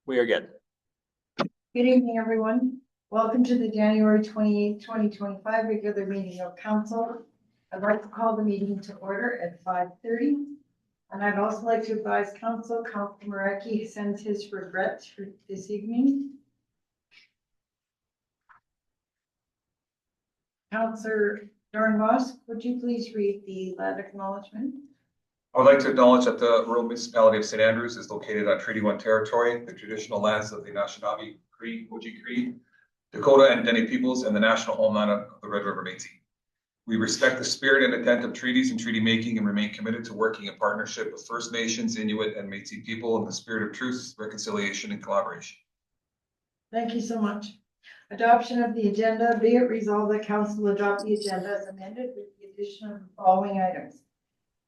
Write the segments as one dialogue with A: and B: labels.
A: We are good.
B: Good evening, everyone. Welcome to the January 28th, 2025 regular meeting of council. I'd like to call the meeting to order at 5:30. And I'd also like to advise Councilor Marecki sends his regrets for this evening. Councilor Doornbos, would you please read the land acknowledgement?
C: I would like to acknowledge that the rural municipality of St. Andrews is located on Treaty 1 territory, the traditional lands of the Anishinaabe, Cree, Oji-Cree, Dakota, and Dene peoples, and the national homeland of the Red River Métis. We respect the spirit and intent of treaties and treaty making and remain committed to working in partnership with First Nations, Inuit, and Métis people in the spirit of truth, reconciliation, and collaboration.
B: Thank you so much. Adoption of the agenda. Be it resolved that council adopt the agenda as amended with the addition of the following items.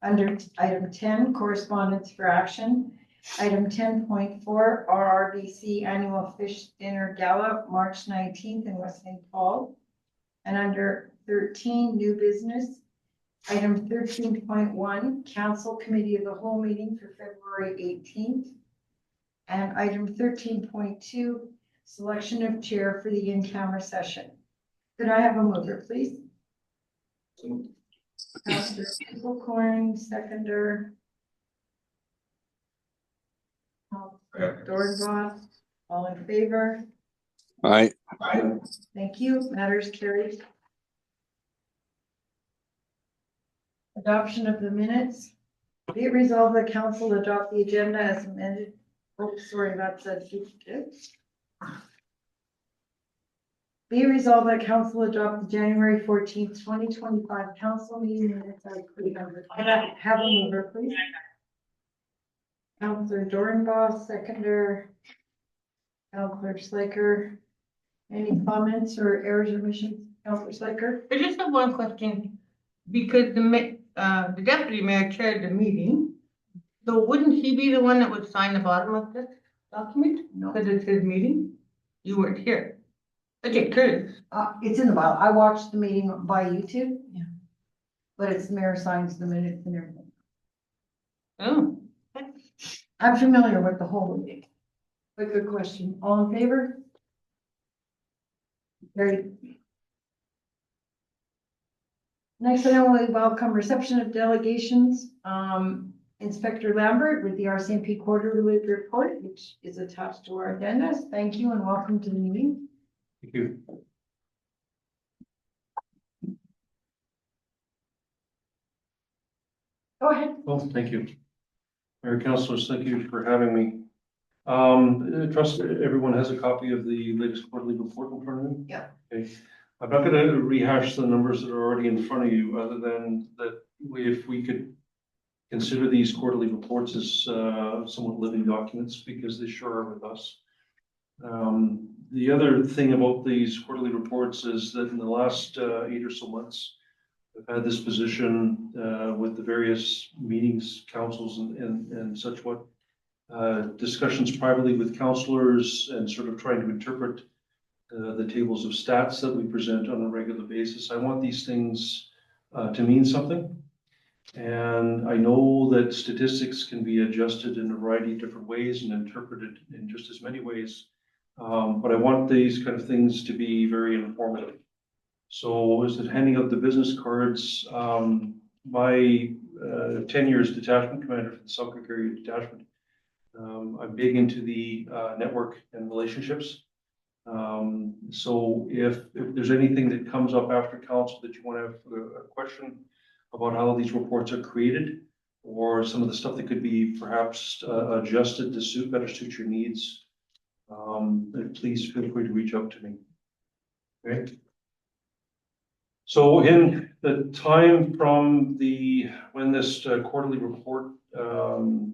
B: Under item 10, correspondence for action. Item 10.4, RRBC Annual Fish Dinner Gala, March 19th in West St. Paul. And under 13, new business. Item 13.1, Council Committee of the Whole meeting for February 18th. And item 13.2, selection of chair for the in-camera session. Could I have a mover, please? Councilor Corn, seconder. Doornbos, all in favor?
A: Aye.
B: Thank you. Matters carried. Adoption of the minutes. Be it resolved that council adopt the agenda as amended. Oh, sorry, that's a duplicate. Be resolved that council adopt the January 14th, 2025 council meeting minutes as presented. Could I have a mover, please? Councilor Doornbos, seconder. Councilor Slaker. Any comments or errors or omissions? Councilor Slaker?
D: I just have one question, because the deputy mayor chaired the meeting, so wouldn't he be the one that would sign the bottom of this document?
B: No.
D: Because it's his meeting? You weren't here. Okay, curious.
B: It's in the file. I watched the meeting by YouTube. Yeah. But it's the mayor signs the minutes and everything.
D: Oh.
B: I'm familiar with the whole meeting. But good question. All in favor? Carried. Next, I want to welcome reception of delegations. Inspector Lambert with the RCMP quarterly report, which is attached to our agenda. Thank you and welcome to the meeting.
E: Thank you.
B: Go ahead.
E: Well, thank you. Mayor, councilors, thank you for having me. I trust everyone has a copy of the latest quarterly report in front of me.
B: Yeah.
E: Okay. I'm not going to rehash the numbers that are already in front of you, other than that if we could consider these quarterly reports as somewhat living documents, because they sure are with us. The other thing about these quarterly reports is that in the last 8 or so months, I've had this position with the various meetings, councils, and such what discussions privately with councillors and sort of trying to interpret the tables of stats that we present on a regular basis. I want these things to mean something. And I know that statistics can be adjusted in a variety of different ways and interpreted in just as many ways. But I want these kind of things to be very informative. So as it handing out the business cards, my 10 years detachment commander for the Selkirk Area Detachment, I'm big into the network and relationships. So if there's anything that comes up after council that you want to have a question about how these reports are created, or some of the stuff that could be perhaps adjusted to better suit your needs, please feel free to reach out to me. Okay. So in the time from when this quarterly report, the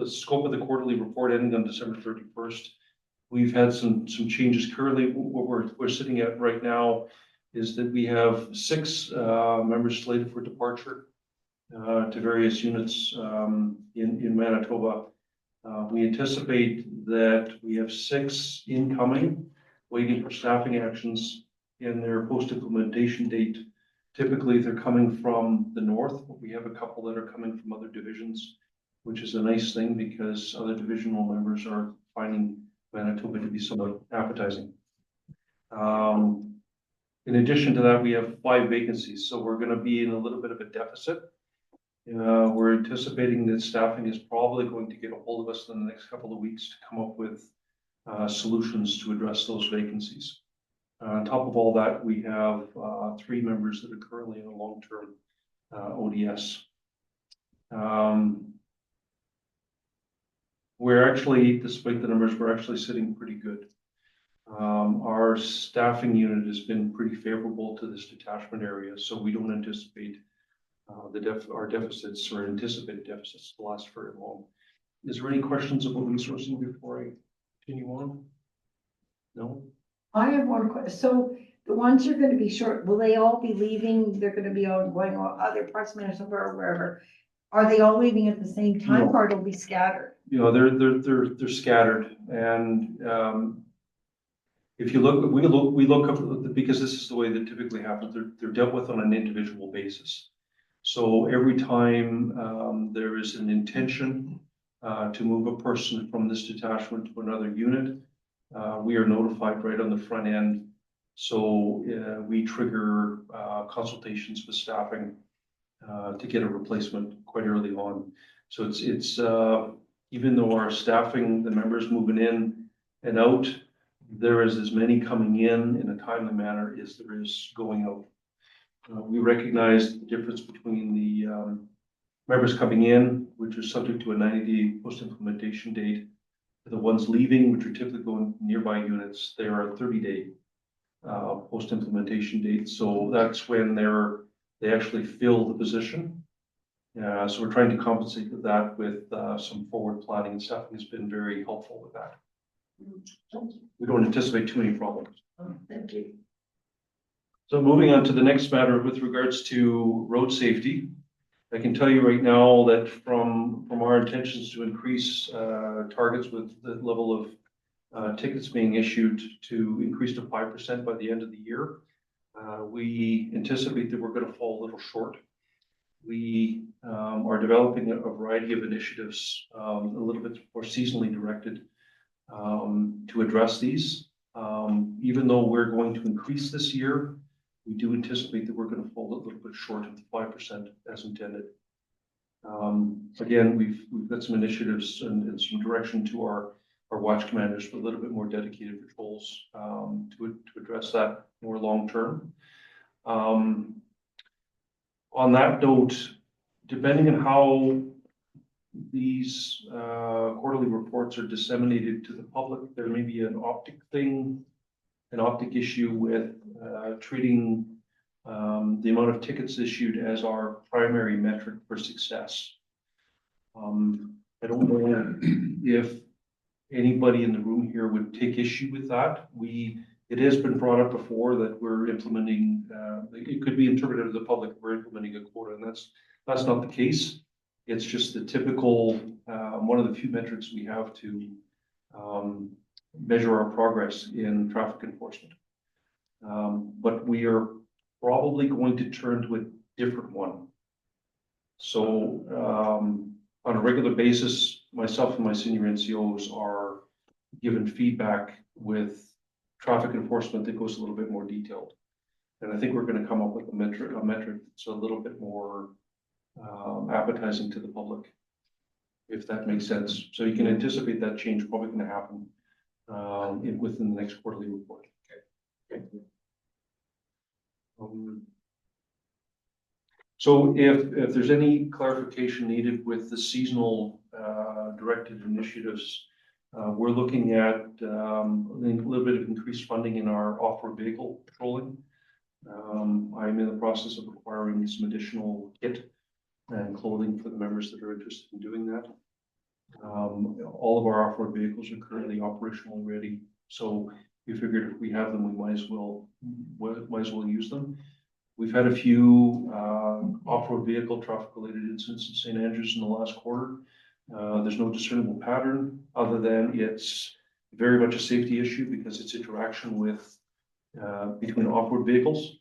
E: scope of the quarterly report ending on December 31st, we've had some changes. Currently, what we're sitting at right now is that we have 6 members slated for departure to various units in Manitoba. We anticipate that we have 6 incoming, waiting for staffing actions in their post-implementation date. Typically, they're coming from the north, but we have a couple that are coming from other divisions, which is a nice thing because other divisional members are finding Manitoba to be somewhat appetizing. In addition to that, we have 5 vacancies, so we're gonna be in a little bit of a deficit. We're anticipating that staffing is probably going to get a hold of us in the next couple of weeks to come up with solutions to address those vacancies. On top of all that, we have 3 members that are currently in a long-term ODS. We're actually, despite the numbers, we're actually sitting pretty good. Our staffing unit has been pretty favorable to this detachment area, so we don't anticipate our deficits or anticipated deficits to last very long. Is there any questions about resourcing before I continue on? No?
B: I have one question. So the ones you're gonna be short, will they all be leaving? They're gonna be out going on other parts of Manitoba or wherever? Are they all leaving at the same time
E: No.
B: or it'll be scattered?
E: You know, they're scattered, and if you look, we look up, because this is the way that typically happens, they're dealt with on an individual basis. So every time there is an intention to move a person from this detachment to another unit, we are notified right on the front end. So we trigger consultations with staffing to get a replacement quite early on. So it's even though our staffing, the members moving in and out, there is as many coming in a timely manner as there is going out. We recognize the difference between the members coming in, which are subject to a 90-day post-implementation date, to the ones leaving, which are typically going nearby units. They are a 30-day post-implementation date. So that's when they actually fill the position. So we're trying to compensate for that with some forward planning, and staffing has been very helpful with that. We don't anticipate too many problems.
B: Thank you.
E: So moving on to the next matter with regards to road safety, I can tell you right now that from our intentions to increase targets with the level of tickets being issued to increase to 5% by the end of the year, we anticipate that we're going to fall a little short. We are developing a variety of initiatives, a little bit more seasonally directed, to address these. Even though we're going to increase this year, we do anticipate that we're going to fall a little bit short of the 5% as intended. Again, we've got some initiatives and some direction to our watch commanders for a little bit more dedicated patrols to address that more long term. On that note, depending on how these quarterly reports are disseminated to the public, there may be an optic issue with treating the amount of tickets issued as our primary metric for success. I don't know if anybody in the room here would take issue with that. It has been brought up before that we're implementing, it could be interpreted to the public, we're implementing a quota, and that's not the case. It's just the typical, one of the few metrics we have to measure our progress in traffic enforcement. But we are probably going to turn to a different one. So on a regular basis, myself and my senior NCOs are given feedback with traffic enforcement that goes a little bit more detailed. And I think we're going to come up with a metric that's a little bit more appetizing to the public, if that makes sense. So you can anticipate that change probably going to happen within the next quarterly report. Okay. So if there's any clarification needed with the seasonal directed initiatives, we're looking at a little bit of increased funding in our off-road vehicle patrolling. I'm in the process of acquiring some additional kit and clothing for the members that are interested in doing that. All of our off-road vehicles are currently operational and ready, so we figured if we have them, we might as well use them. We've had a few off-road vehicle traffic-related incidents in St. Andrews in the last quarter. There's no discernible pattern other than it's very much a safety issue because it's interaction with between off-road vehicles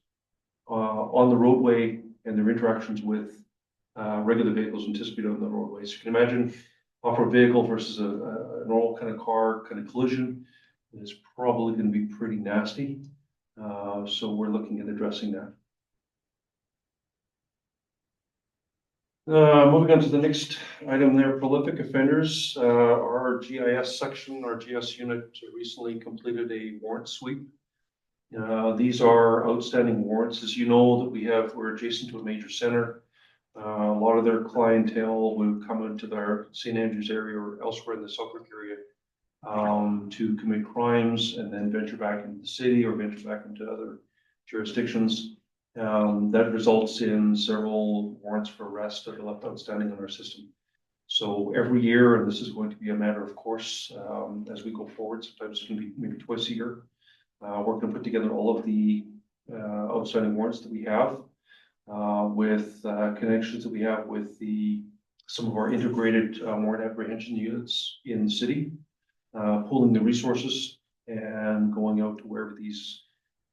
E: on the roadway and their interactions with regular vehicles anticipated on the roadway. So you can imagine off-road vehicle versus a normal kind of car kind of collision is probably going to be pretty nasty. So we're looking at addressing that. Moving on to the next item there, prolific offenders. Our GIS section, our GIS unit recently completed a warrant sweep. These are outstanding warrants. As you know, that we're adjacent to a major center. A lot of their clientele will come into their St. Andrews area or elsewhere in the Selkirk area to commit crimes and then venture back into the city or venture back into other jurisdictions. That results in several warrants for arrest that are left outstanding in our system. So every year, and this is going to be a matter of course as we go forward, sometimes it can be maybe twice a year, we're going to put together all of the outstanding warrants that we have with connections that we have with some of our integrated warrant apprehension units in the city, pooling the resources and going out to wherever these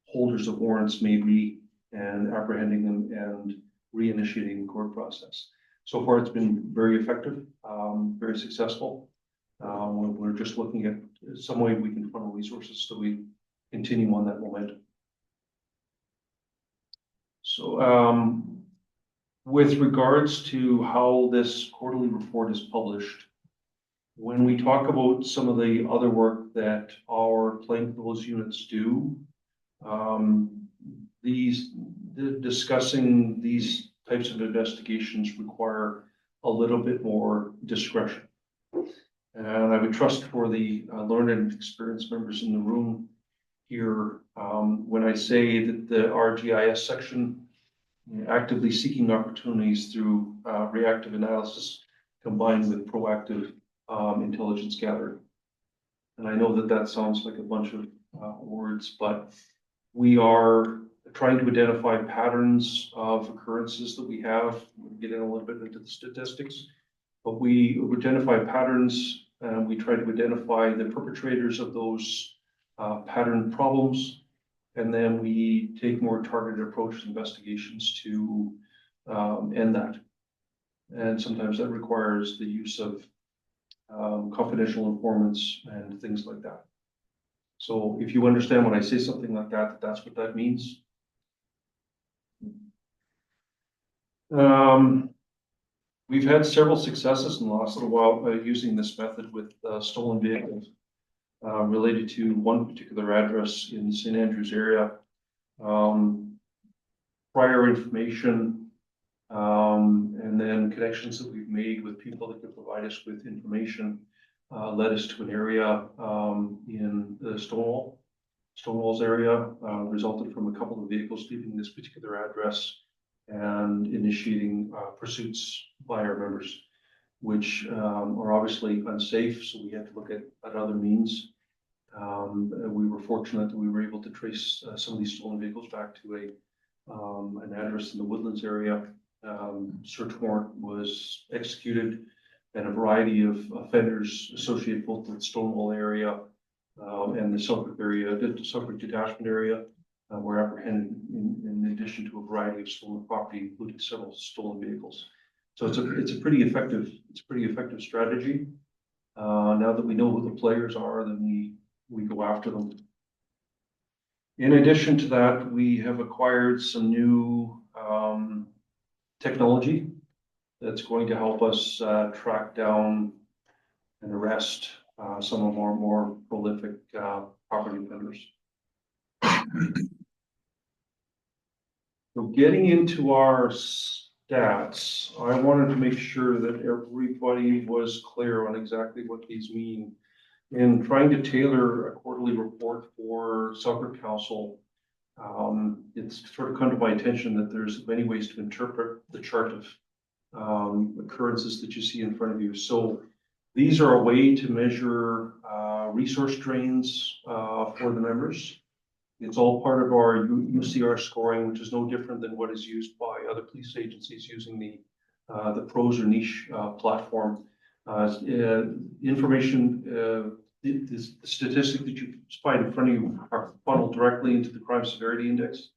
E: holders of warrants may be and apprehending them and reinitiating the court process. So far, it's been very effective, very successful. We're just looking at some way we can funnel resources so we continue on that momentum. So with regards to how this quarterly report is published, when we talk about some of the other work that our plainclothes units do, discussing these types of investigations require a little bit more discretion. And I would trust for the learned and experienced members in the room here, when I say that the RGIS section actively seeking opportunities through reactive analysis combined with proactive intelligence gathering. And I know that that sounds like a bunch of words, but we are trying to identify patterns of occurrences that we have. We'll get in a little bit into the statistics, but we identify patterns and we try to identify the perpetrators of those pattern problems. And then we take more targeted approach to investigations to end that. And sometimes that requires the use of confidential informants and things like that. So if you understand when I say something like that, that's what that means. We've had several successes in the last little while using this method with stolen vehicles related to one particular address in the St. Andrews area. Prior information and then connections that we've made with people that could provide us with information led us to an area in the Stonewalls area, resulted from a couple of vehicles leaving this particular address and initiating pursuits by our members, which are obviously unsafe. So we had to look at other means. We were fortunate that we were able to trace some of these stolen vehicles back to an address in the Woodlands area. Search warrant was executed, and a variety of offenders associated both with the Stonewall area and the Selkirk area, the Selkirk detachment area, were apprehended in addition to a variety of stolen property, including several stolen vehicles. So it's a pretty effective strategy. Now that we know who the players are, then we go after them. In addition to that, we have acquired some new technology that's going to help us track down and arrest some of our more prolific property offenders. So getting into our stats, I wanted to make sure that everybody was clear on exactly what these mean. In trying to tailor a quarterly report for Selkirk Council, it's sort of come to my attention that there's many ways to interpret the chart of occurrences that you see in front of you. So these are a way to measure resource drains for the members. It's all part of our UCR scoring, which is no different than what is used by other police agencies using the PROS or niche platform. Information, the statistic that you find in front of you are funneled directly into the crime severity index,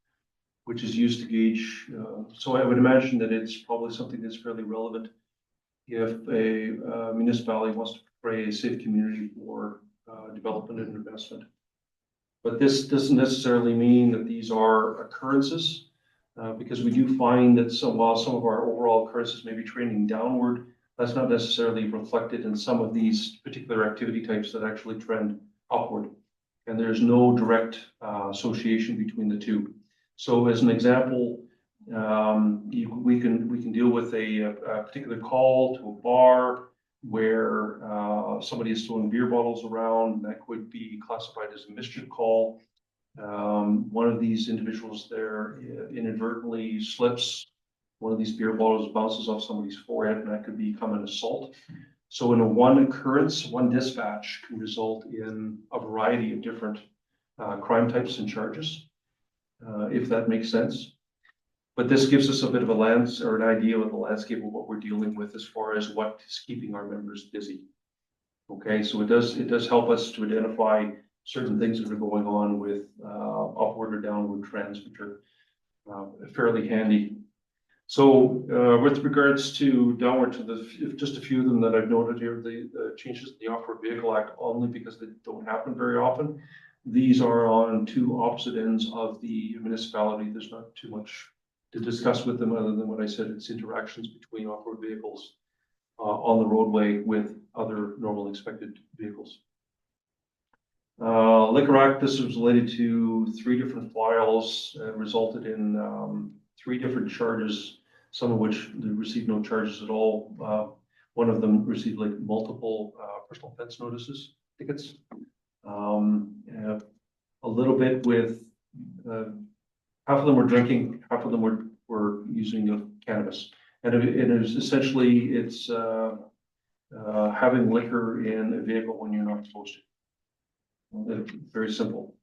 E: which is used to gauge. So I would imagine that it's probably something that's fairly relevant if a municipality wants to portray a safe community for development and investment. But this doesn't necessarily mean that these are occurrences, because we do find that while some of our overall occurrences may be trending downward, that's not necessarily reflected in some of these particular activity types that actually trend upward. And there's no direct association between the two. So as an example, we can deal with a particular call to a bar where somebody is throwing beer bottles around. That could be classified as a mischief call. One of these individuals there inadvertently slips. One of these beer bottles bounces off somebody's forehead, and that could become an assault. So in a one occurrence, one dispatch can result in a variety of different crime types and charges, if that makes sense. But this gives us a bit of a or an idea of the landscape of what we're dealing with as far as what is keeping our members busy. Okay, so it does help us to identify certain things that are going on with upward or downward trends, which are fairly handy. So with regards to downward to just a few of them that I've noted here, the changes to the Off-Road Vehicle Act, only because they don't happen very often. These are on two opposite ends of the municipality. There's not too much to discuss with them other than what I said. It's interactions between off-road vehicles on the roadway with other normal expected vehicles. Liquor Act, this was related to 3 different files, resulted in 3 different charges, some of which they received no charges at all. One of them received like multiple personal offense notices, tickets. A little bit with half of them were drinking, half of them were using cannabis, and it is essentially it's having liquor in a vehicle when you're not supposed to. Very simple.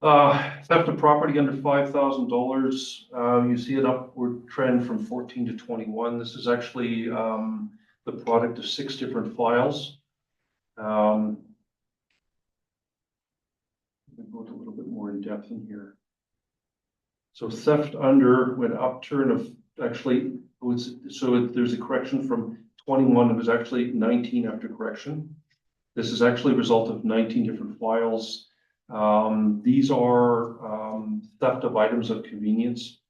E: Theft of property under $5,000. You see an upward trend from 14 to 21. This is actually the product of 6 different files. Go a little bit more in depth in here. So theft under went upturn of actually there's a correction from 21. It was actually 19 after correction. This is actually a result of 19 different files. These are theft of items of convenience,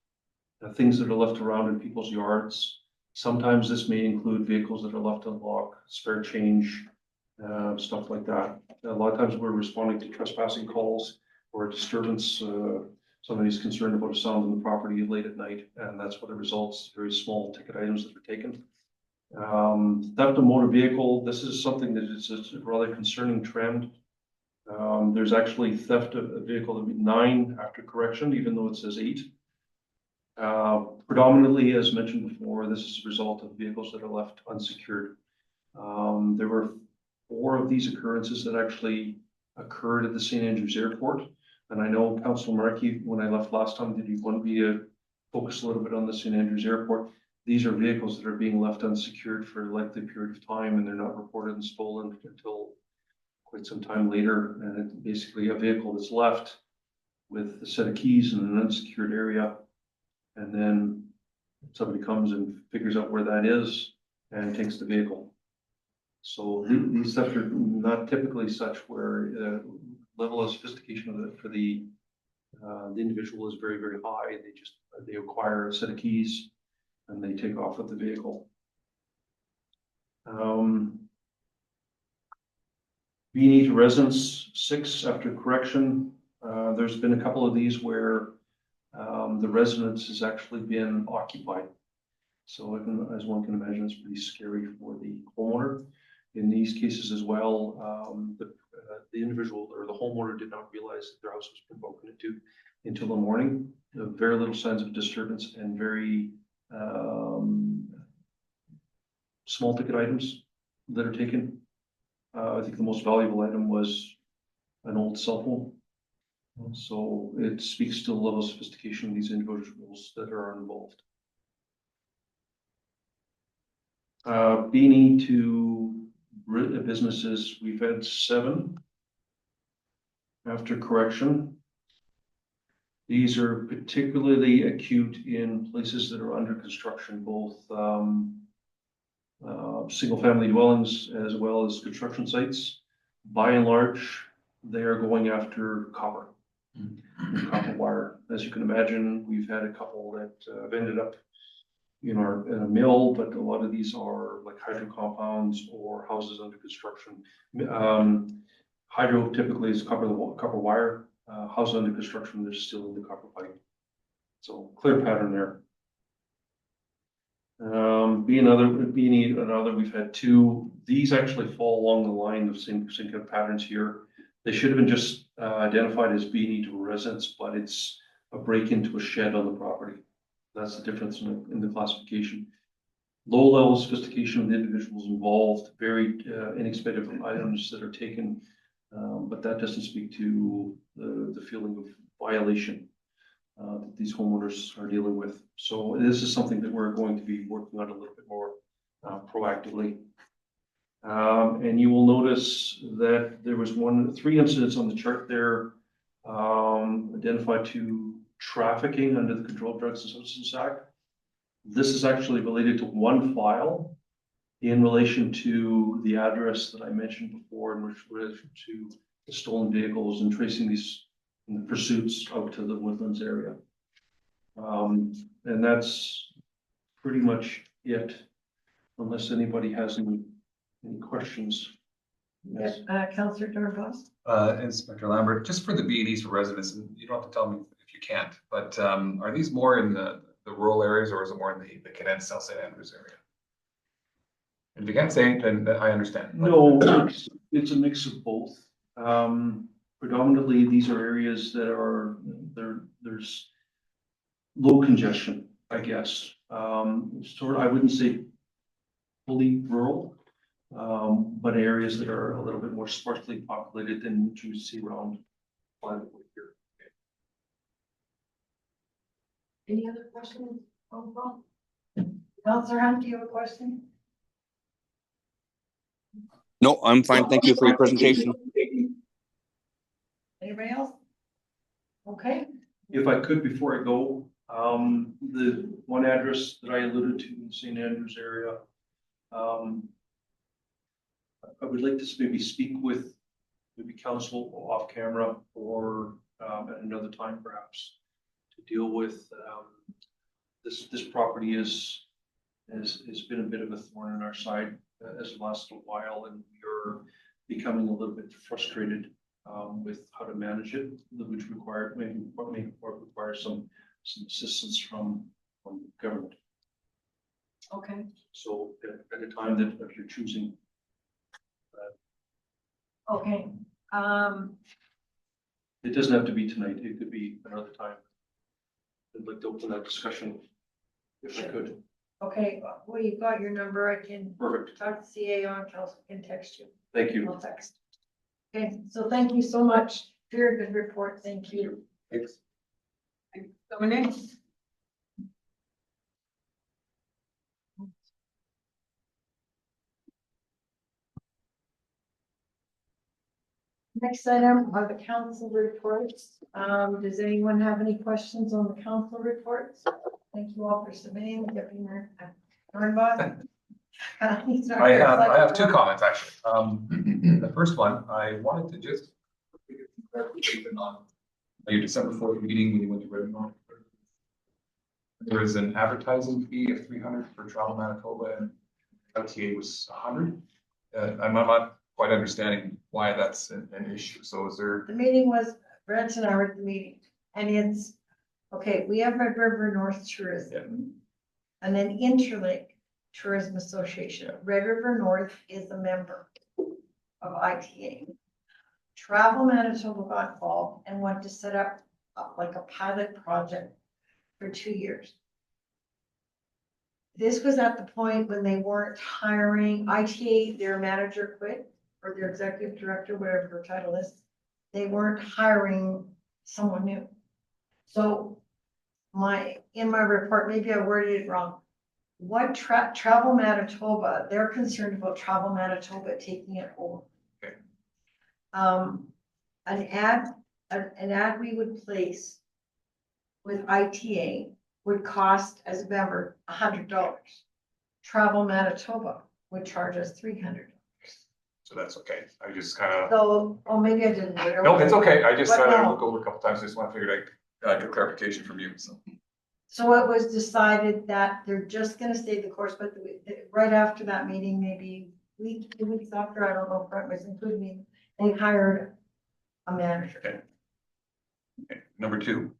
E: things that are left around in people's yards. Sometimes this may include vehicles that are left unlocked, spare change, stuff like that. A lot of times we're responding to trespassing calls or a disturbance. Somebody's concerned about a sound on the property late at night, and that's what it results. Very small ticket items that are taken. Theft of motor vehicle. This is something that is a rather concerning trend. There's actually theft of a vehicle of 9 after correction, even though it says 8. Predominantly, as mentioned before, this is a result of vehicles that are left unsecured. There were 4 of these occurrences that actually occurred at the St. Andrews Airport. And I know Councilor Markey, when I left last time, did he want me to focus a little bit on the St. Andrews Airport? These are vehicles that are being left unsecured for a lengthy period of time, and they're not reported and stolen until quite some time later. And it's basically a vehicle that's left with a set of keys in an unsecured area. And then somebody comes and figures out where that is and takes the vehicle. So these thefts are not typically such where level of sophistication of it for the individual is very, very high. They acquire a set of keys and they take off with the vehicle. B&E to residence 6 after correction. There's been a couple of these where the residence has actually been occupied. So as one can imagine, it's pretty scary for the homeowner. In these cases as well, the individual or the homeowner did not realize that their house was been broken into until the morning. Very little signs of disturbance and very small ticket items that are taken. I think the most valuable item was an old cell phone. So it speaks to the level of sophistication of these individuals that are involved. B&E to businesses, we've had 7 after correction. These are particularly acute in places that are under construction, both single-family dwellings as well as construction sites. By and large, they are going after copper. Copper wire. As you can imagine, we've had a couple that have ended up in a mill, but a lot of these are like hydro compounds or houses under construction. Hydro typically is copper wire. House under construction, they're still in the copper pipe. So clear pattern there. Being another, we've had two. These actually fall along the line of same kind of patterns here. They should have been just identified as B&E to a residence, but it's a break into a shed on the property. That's the difference in the classification. Low level sophistication of the individuals involved, very inexpensive items that are taken, but that doesn't speak to the feeling of violation that these homeowners are dealing with. So this is something that we're going to be working on a little bit more proactively. And you will notice that there was three incidents on the chart there identified to trafficking under the Controlled Drugs and Substances Act. This is actually related to one file in relation to the address that I mentioned before, in relation to the stolen vehicles and tracing these pursuits out to the Woodlands area. And that's pretty much it, unless anybody has any questions. Yes.
B: Councillor Dorfus?
C: Inspector Lambert, just for the B&Es for residents, and you don't have to tell me if you can't, but are these more in the rural areas or is it more in the condensed South St. Andrews area? And if you can't say, then I understand.
E: No, it's a mix of both. Predominantly, these are areas that are there's low congestion, I guess. I wouldn't say fully rural, but areas that are a little bit more sparsely populated than you see around Plywood here.
B: Any other questions? Councillor Hunt, do you have a question?
A: No, I'm fine. Thank you for your presentation.
B: Anybody else? Okay.
E: If I could, before I go, the one address that I alluded to in St. Andrews area, I would like to maybe speak with maybe council off camera or at another time perhaps to deal with this property has been a bit of a thorn in our side as it lasted a while, and we are becoming a little bit frustrated with how to manage it, which requires some assistance from government.
B: Okay.
E: So at a time that if you're choosing.
B: Okay.
E: It doesn't have to be tonight. It could be another time. I'd like to open that discussion if I could.
B: Okay, well, you've got your number. I can
E: Perfect.
B: talk to CAO and council can text you.
E: Thank you.
B: I'll text. Okay, so thank you so much for your good report. Thank you.
C: Thanks.
D: Dominic?
B: Next item are the council reports. Does anyone have any questions on the council reports? Thank you all for submitting. Deputy Mayor Dornbach.
C: I have two comments actually. The first one, I wanted to just on your December 4th meeting when you went to Redmond. There is an advertising fee of $300 for Travel Manitoba and LTA was $100. I'm not quite understanding why that's an issue. So is there?
B: The meeting was, Brent and I were at the meeting, and it's, okay, we have Red River North Tourism. And then Interlake Tourism Association. Red River North is a member of ITA. Travel Manitoba got involved and wanted to set up like a pilot project for 2 years. This was at the point when they weren't hiring ITA, their manager quit, or their executive director, whatever her title is. They weren't hiring someone new. So in my report, maybe I worded it wrong. What Travel Manitoba, they're concerned about Travel Manitoba taking it over.
C: Okay.
B: An ad we would place with ITA would cost as a member $100. Travel Manitoba would charge us $300.
C: So that's okay. I just kind of,
B: So, oh, maybe I didn't.
C: no, it's okay. I just,
B: What now?
C: look over a couple times. I just want to figure out, get clarification from you, so.
B: So it was decided that they're just gonna stay the course, but right after that meeting, maybe week, 2 weeks after, I don't know if Brent was including me, they hired a manager.
C: Okay. Number two,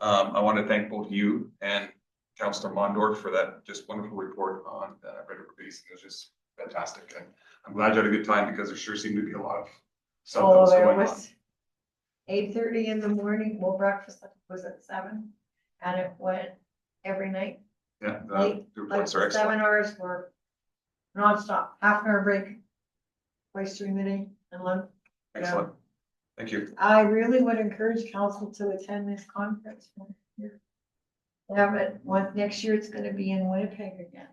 C: I want to thank both you and Councillor Mondor for that just wonderful report on Red River Basin. It was just fantastic. And I'm glad you had a good time because there sure seemed to be a lot of stuff that
B: So
C: was
B: it
C: going on.
B: was 8:30 in the morning, well, breakfast was at 7, and it went every night.
C: Yeah,
B: Like
C: the reports are
B: the
C: excellent.
B: 7 hours were nonstop, half an hour break, twice during the day and lunch.
C: Excellent. Thank you.
B: I really would encourage council to attend this conference. Yeah, but next year it's gonna be in Winnipeg again.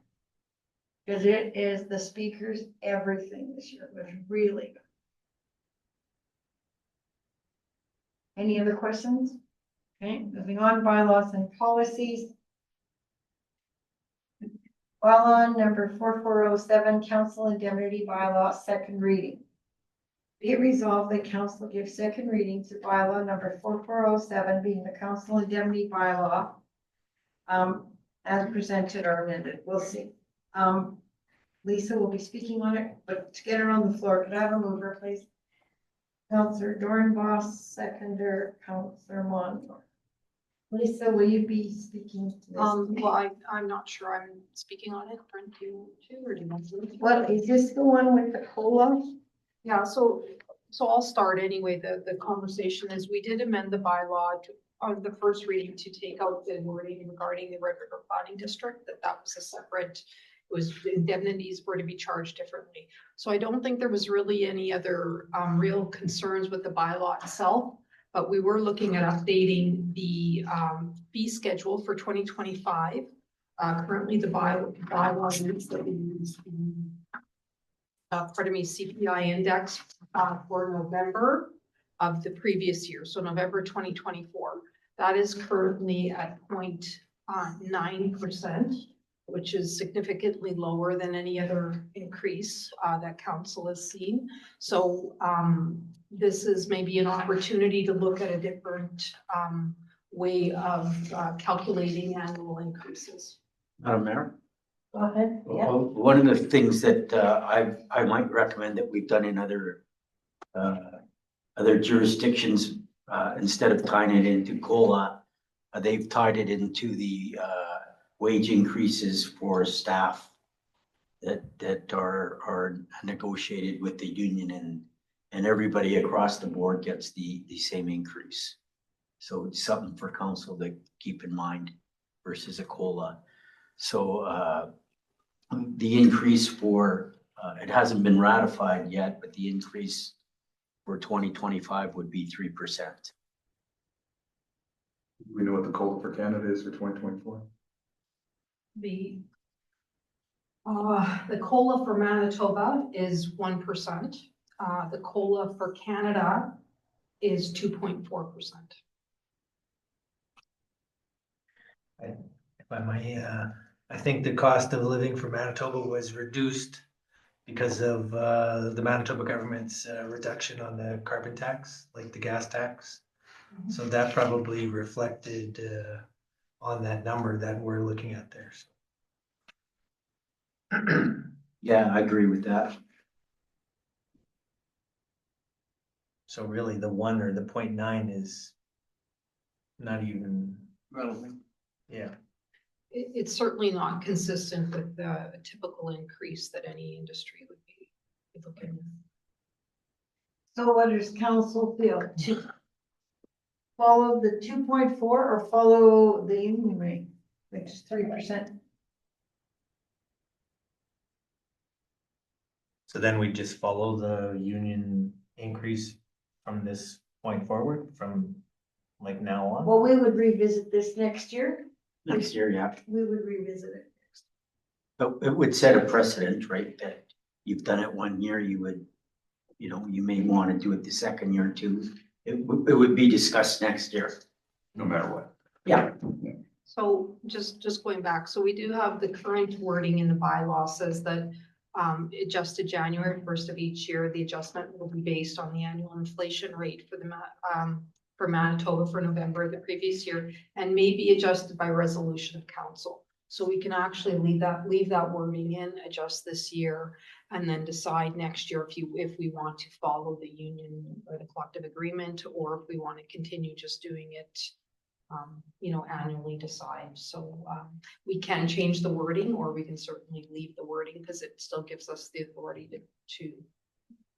B: Cause it is the speakers, everything this year was really good. Any other questions? Okay, moving on, bylaws and policies. Bylaw number 4407, council indemnity bylaw, second reading. Be it resolved that council give second reading to bylaw number 4407, being the council indemnity bylaw, as presented or amended. We'll see. Lisa will be speaking on it, but to get her on the floor, could I have a mover, please? Councillor Dornbos, seconder, Councillor Mondor. Lisa, will you be speaking to this?
F: Well, I'm not sure I'm speaking on it. Brent, do you too, or do you want to?
B: What, is this the one with the COLA?
F: Yeah, so I'll start anyway. The conversation is we did amend the bylaw to, on the first reading to take out the wording regarding the Red River Planning District, that was a separate, it was indemnities were to be charged differently. So I don't think there was really any other real concerns with the bylaw itself, but we were looking at updating the fee schedule for 2025. Currently the bylaw needs that we use CPI index for November of the previous year, so November 2024. That is currently at 0.9%, which is significantly lower than any other increase that council has seen. So this is maybe an opportunity to look at a different way of calculating annual increases.
G: Madam Mayor?
B: Go ahead. Yeah.
G: One of the things that I might recommend that we've done in other jurisdictions, instead of tying it into COLA, they've tied it into the wage increases for staff that are negotiated with the union, and everybody across the board gets the same increase. So it's something for council to keep in mind versus a COLA. So the increase for, it hasn't been ratified yet, but the increase for 2025 would be 3%.
C: We know what the COLA for Canada is for 2024.
F: The COLA for Manitoba is 1%. The COLA for Canada is 2.4%.
H: If I might, I think the cost of living for Manitoba was reduced because of the Manitoba government's reduction on the carbon tax, like the gas tax. So that probably reflected on that number that we're looking at there.
G: Yeah, I agree with that.
H: So really the 1 or the 0.9 is not even relevant. Yeah.
F: It's certainly not consistent with the typical increase that any industry would be looking at.
B: So what does council feel? To follow the 2.4 or follow the union rate, which is 3%?
H: So then we just follow the union increase from this point forward, from like now on?
B: Well, we would revisit this next year.
G: Next year, yeah.
B: We would revisit it.
G: But it would set a precedent, right? That you've done it 1 year, you would, you may want to do it the second year too. It would be discussed next year.
C: No matter what.
G: Yeah.
F: So just going back, so we do have the current wording in the bylaw says that adjusted January 1st of each year. The adjustment will be based on the annual inflation rate for Manitoba for November of the previous year, and may be adjusted by resolution of council. So we can actually leave that wording in, adjust this year, and then decide next year if we want to follow the union or the collective agreement, or if we want to continue just doing it, annually decide. So we can change the wording, or we can certainly leave the wording because it still gives us the authority to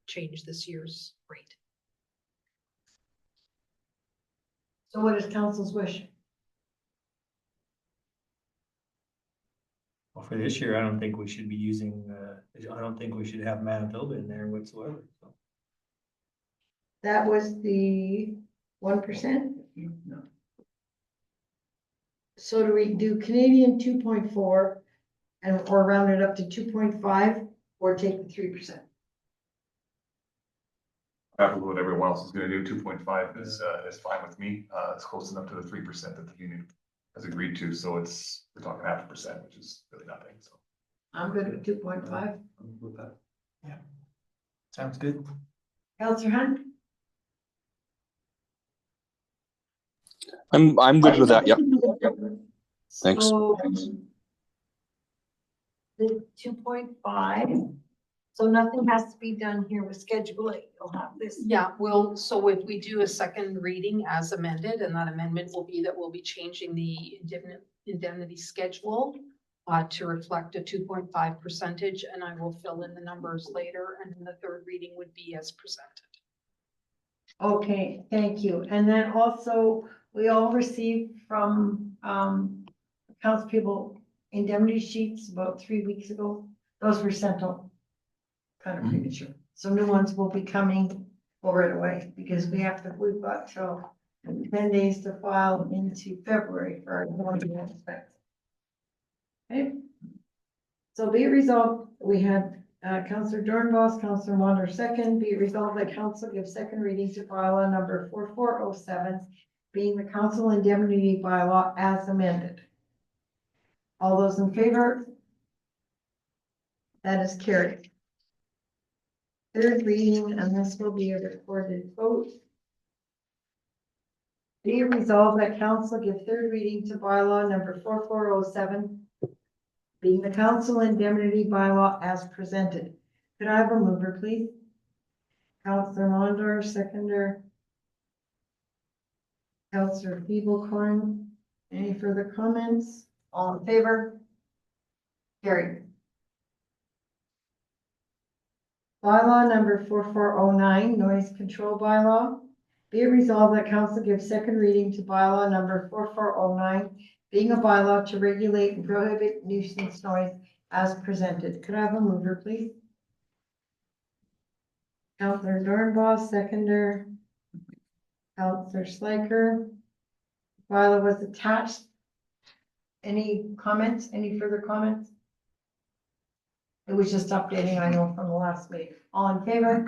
F: change this year's rate.
B: So what is council's wish?
H: Well, for this year, I don't think we should be using, I don't think we should have Manitoba in there whatsoever, so.
B: That was the 1%?
H: No.
B: So do we do Canadian 2.4 or round it up to 2.5 or take the 3%?
C: After what everyone else is gonna do, 2.5 is fine with me. It's close enough to the 3% that the union has agreed to, so we're talking 0.5%, which is really nothing, so.
B: I'm good with 2.5.
C: I'm with that.
H: Sounds good.
B: Councillor Hunt?
A: I'm good with that. Yep. Thanks.
B: So the 2.5, so nothing has to be done here with scheduling. You'll have this.
F: Yeah, so if we do a second reading as amended, and that amendment will be that we'll be changing the indemnity schedule to reflect a 2.5%, and I will fill in the numbers later, and then the third reading would be as presented.
B: Okay, thank you. And then also, we all received from townspeople indemnity sheets about 3 weeks ago. Those were sent out kind of premature. So new ones will be coming right away because we've got till 10 days to file into February for our warranty aspects. Okay. So be it resolved, we had Councillor Dornbos, Councillor Wander second. Be it resolved that council gives second reading to bylaw number 4407, being the council indemnity bylaw as amended. All those in favor? That is carried. Third reading, and this will be a recorded vote. Be it resolved that council give third reading to bylaw number 4407, being the council indemnity bylaw as presented. Could I have a mover, please? Councillor Mondor, seconder. Councillor Feeblecorn. Any further comments? All in favor? Carried. Bylaw number 4409, noise control bylaw. Be it resolved that council gives second reading to bylaw number 4409, being a bylaw to regulate and prohibit nuisance noise as presented. Could I have a mover, please? Councillor Dornbos, seconder. Councillor Schleicher. Bylaw was attached. Any comments? Any further comments? It was just updating, I know, from the last meeting. All in favor?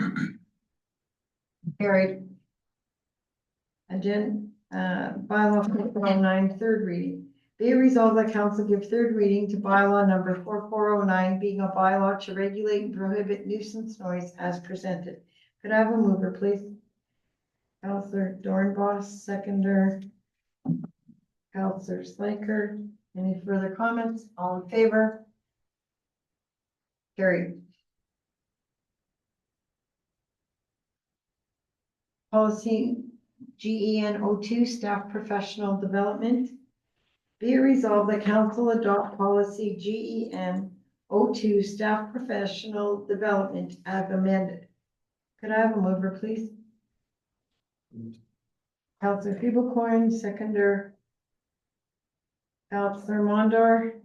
B: Carried. Agenda, bylaw 4409, third reading. Be it resolved that council give third reading to bylaw number 4409, being a bylaw to regulate and prohibit nuisance noise as presented. Could I have a mover, please? Councillor Dornbos, seconder. Councillor Schleicher. Any further comments? All in favor? Carried. Policy GEN 02, staff professional development. Be it resolved that council adopt policy GEN 02, staff professional development as amended. Could I have a mover, please? Councillor Feeblecorn, seconder. Councillor Mondor.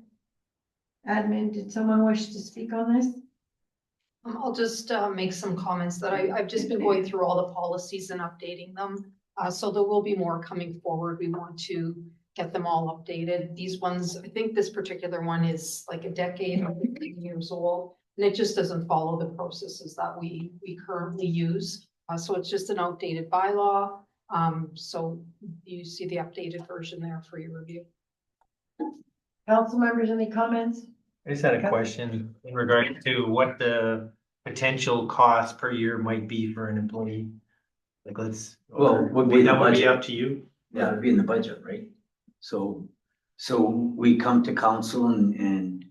B: Admin, did someone wish to speak on this?
F: I'll just make some comments that I've just been going through all the policies and updating them. So there will be more coming forward. We want to get them all updated. These ones, I think this particular one is like a decade or 15 years old, and it just doesn't follow the processes that we currently use. So it's just an outdated bylaw. So you see the updated version there for your review.
B: Council members, any comments?
H: I just had a question in regard to what the potential cost per year might be for an employee. Like,
G: Well, would be the
H: that would be
G: budget.
H: up to you.
G: Yeah, it'd be in the budget, right? So we come to council and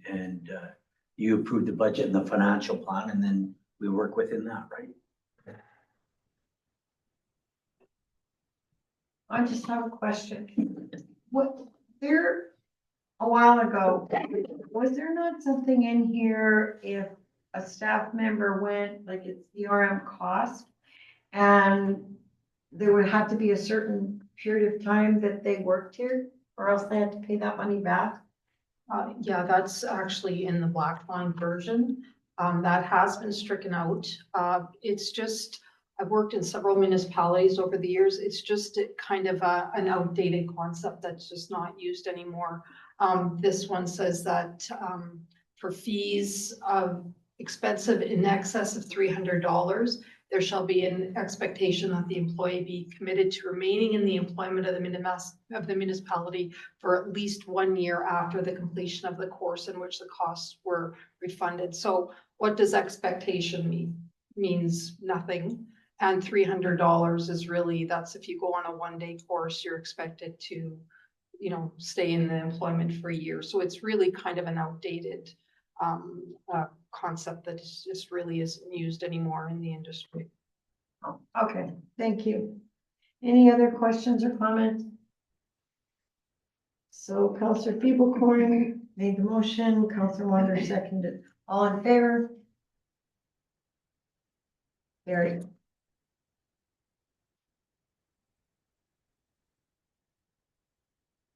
G: you approve the budget and the financial plan, and then we work within that, right?
B: I just have a question. A while ago, was there not something in here if a staff member went, like it's the RM cost? And there would have to be a certain period of time that they worked here, or else they had to pay that money back?
F: Yeah, that's actually in the Blackline version. That has been stricken out. It's just, I've worked in several municipalities over the years. It's just kind of an outdated concept that's just not used anymore. This one says that for fees expensive in excess of $300, there shall be an expectation that the employee be committed to remaining in the employment of the municipality for at least 1 year after the completion of the course in which the costs were refunded. So what does expectation mean? Means nothing. And $300 is really, that's if you go on a 1-day course, you're expected to, stay in the employment for a year. So it's really kind of an outdated concept that just really isn't used anymore in the industry.
B: Okay, thank you. Any other questions or comments? So Councillor Feeblecorn made the motion, Councillor Wander seconded. All in favor? Carried.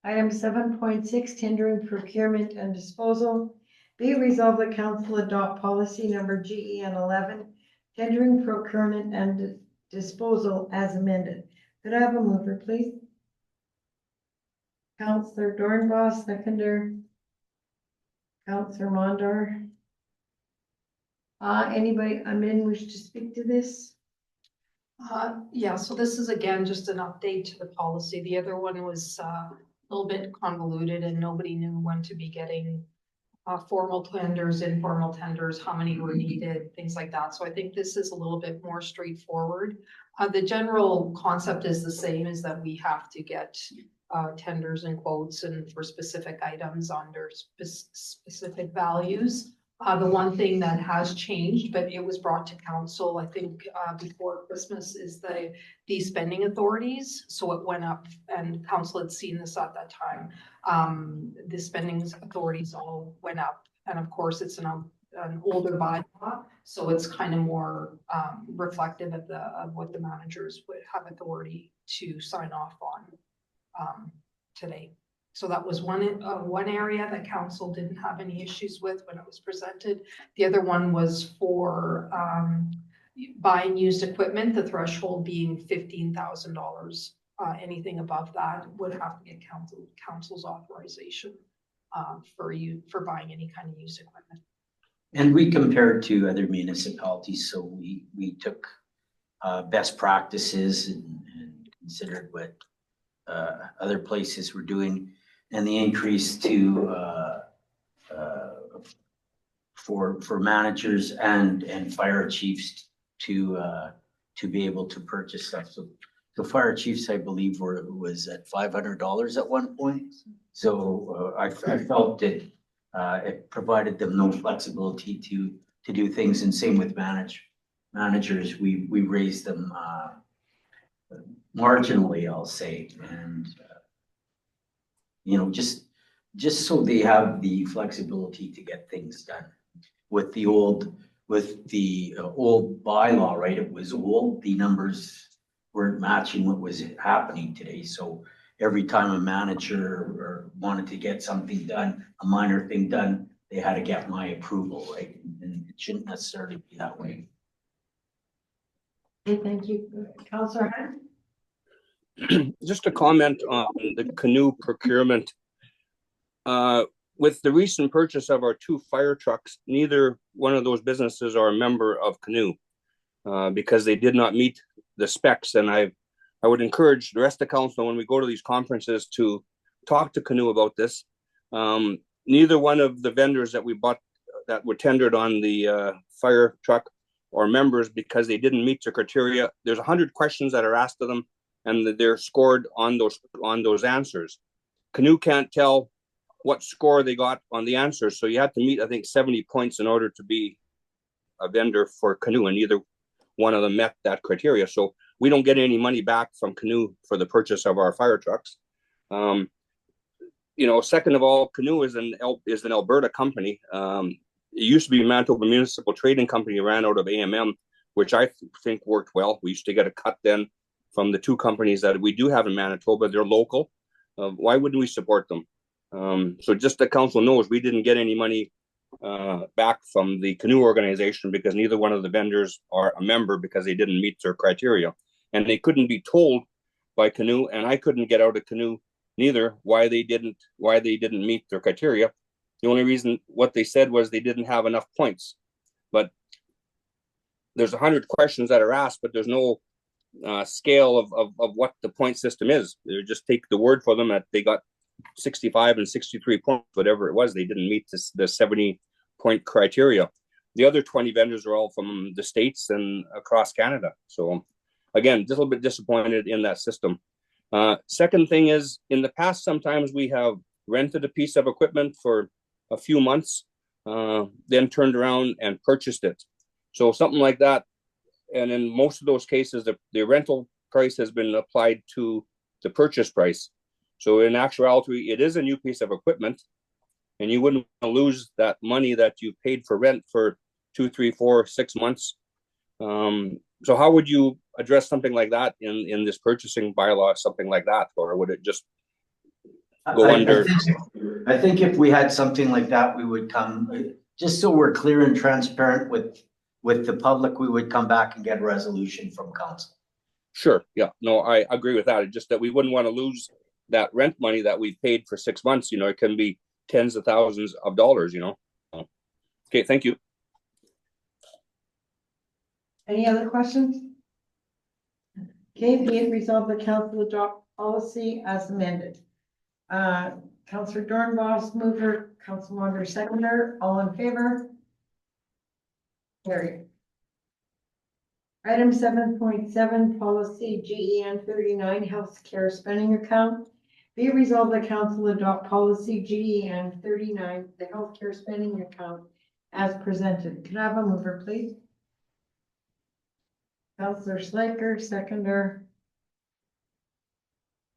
B: Item 7.6, tendering, procurement, and disposal. Be it resolved that council adopt policy number GEN 11, tendering, procurement, and disposal as amended. Could I have a mover, please? Councillor Dornbos, seconder. Councillor Mondar. Anybody, wish to speak to this?
F: Yeah, so this is again just an update to the policy. The other one was a little bit convoluted and nobody knew when to be getting formal tenders, informal tenders, how many were needed, things like that. So I think this is a little bit more straightforward. The general concept is the same, is that we have to get tenders and quotes and for specific items under specific values. The one thing that has changed, but it was brought to council, I think, before Christmas, is the spending authorities. So it went up, and council had seen this at that time. The spending authorities all went up, and of course, it's an older bylaw, so it's kind of more reflective of what the managers would have authority to sign off on today. So that was one area that council didn't have any issues with when it was presented. The other one was for buying used equipment, the threshold being $15,000. Anything above that would have to get council's authorization for buying any kind of used equipment.
G: And we compared to other municipalities, so we took best practices and considered what other places were doing. And the increase to for managers and fire chiefs to be able to purchase stuff. So fire chiefs, I believe, was at $500 at one point. So I felt that it provided them no flexibility to do things, and same with managers. We raised them marginally, I'll say, and just so they have the flexibility to get things done. With the old bylaw, right? It was old. The numbers weren't matching what was happening today. So every time a manager wanted to get something done, a minor thing done, they had to get my approval, right? And it shouldn't necessarily be that way.
B: Okay, thank you. Councillor Hunt?
A: Just a comment on the canoe procurement. With the recent purchase of our 2 fire trucks, neither one of those businesses are a member of Canoe because they did not meet the specs. And I would encourage the rest of the council, when we go to these conferences, to talk to Canoe about this. neither one of the vendors that we bought that were tendered on the fire truck or members because they didn't meet the criteria. There's 100 questions that are asked of them, and they're scored on those answers. Canoe can't tell what score they got on the answers, so you have to meet, I think, 70 points in order to be a vendor for Canoe, and neither one of them met that criteria. So we don't get any money back from Canoe for the purchase of our fire trucks. Second of all, Canoe is an Alberta company. It used to be Manitoba Municipal Trading Company, ran out of AMM, which I think worked well. We used to get a cut then from the two companies that we do have in Manitoba. They're local. Why wouldn't we support them? So just the council knows, we didn't get any money back from the Canoe organization because neither one of the vendors are a member because they didn't meet their criteria. And they couldn't be told by Canoe, and I couldn't get out of Canoe neither why they didn't meet their criteria. The only reason what they said was they didn't have enough points. But there's 100 questions that are asked, but there's no scale of what the point system is. They just take the word for them that they got 65 and 63 points, whatever it was. They didn't meet the 70-point criteria. The other 20 vendors are all from the States and across Canada. So again, just a little bit disappointed in that system. Second thing is, in the past, sometimes we have rented a piece of equipment for a few months, then turned around and purchased it. So something like that. And in most of those cases, the rental price has been applied to the purchase price. So in actuality, it is a new piece of equipment, and you wouldn't lose that money that you paid for rent for 2, 3, 4, 6 months. So how would you address something like that in this purchasing bylaw, something like that? Or would it just go under?
G: I think if we had something like that, we would come, just so we're clear and transparent with the public, we would come back and get a resolution from council.
A: Sure. Yeah. No, I agree with that. It's just that we wouldn't want to lose that rent money that we've paid for 6 months. It can be tens of thousands of dollars, Okay, thank you.
B: Any other questions? Okay, be it resolved, the council adopt policy as amended. Councillor Dornbos, mover, Council Wander, seconder, all in favor? Carried. Item 7.7, policy GEN 39, healthcare spending account. Be it resolved, the council adopt policy GEN 39, the healthcare spending account as presented. Can I have a mover, please? Councillor Slaker, seconder.